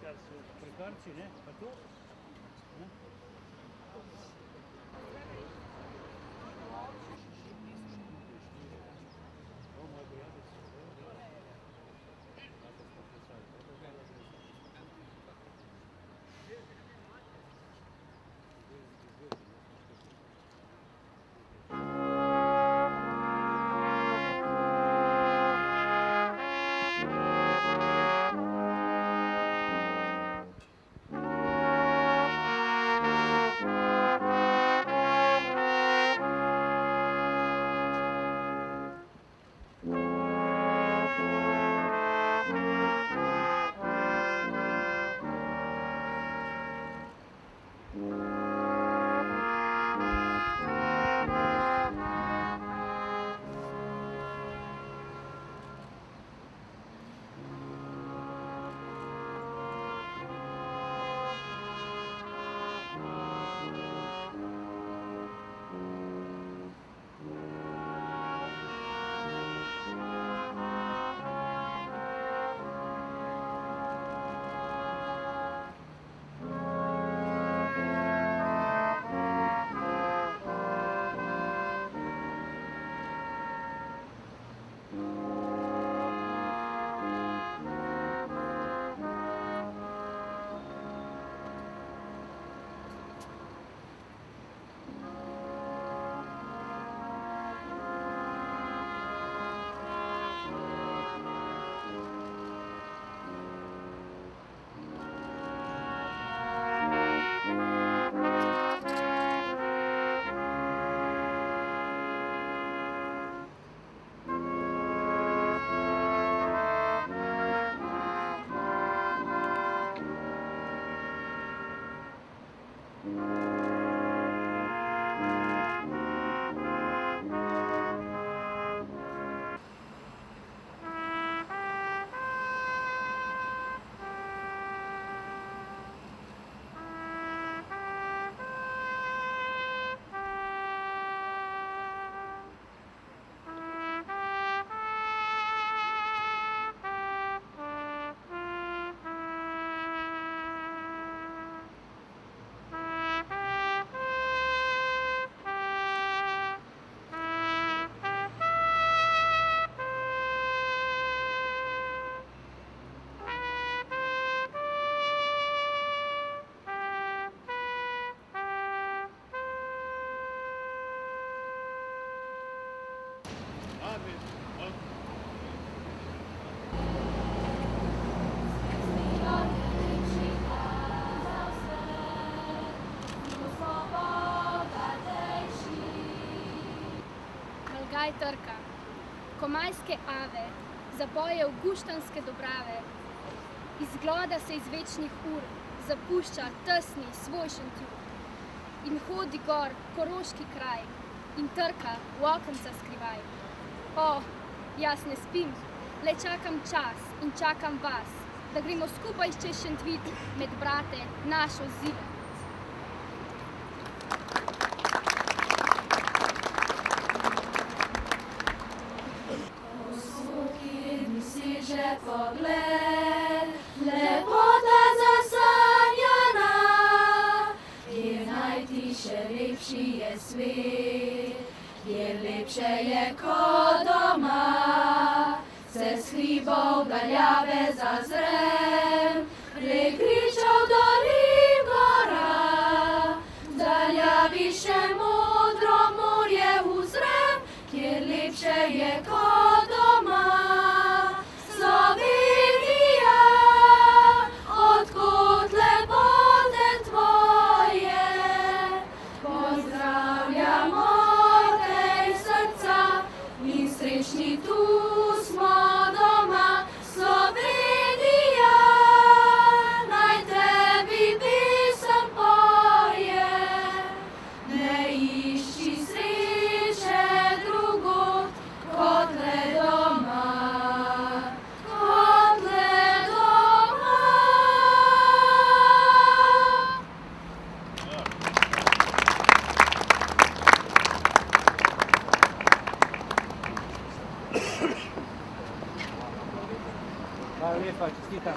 Kar so prekarci, ne? Pa to? Ne? Malgaj trka, komajske ave, zapoje avguštanske dobrave, izgloda se iz večnih ur, zapušča tesni svoj Šentjur in hodi gor koroški kraj in trka v okenca skrivaj. O, jaz ne spim, le čakam čas in čakam vas, da gremo skupaj čez Šentvid med brate našo zido. Pogled, lepota zasanjana, kjer najtiše lepši je svet, kjer lepše je kot doma, se s hribov daljave zazrem, prek kričev dolin gora, v daljavi še modro morje uzrem, kjer lepše je kot doma. Slovenija, odkot lepote tvoje, pozdravljamo tej srca in srečni tu smo doma. Slovenija, naj tebi pesem poje, ne Hvala lepa, čestitam.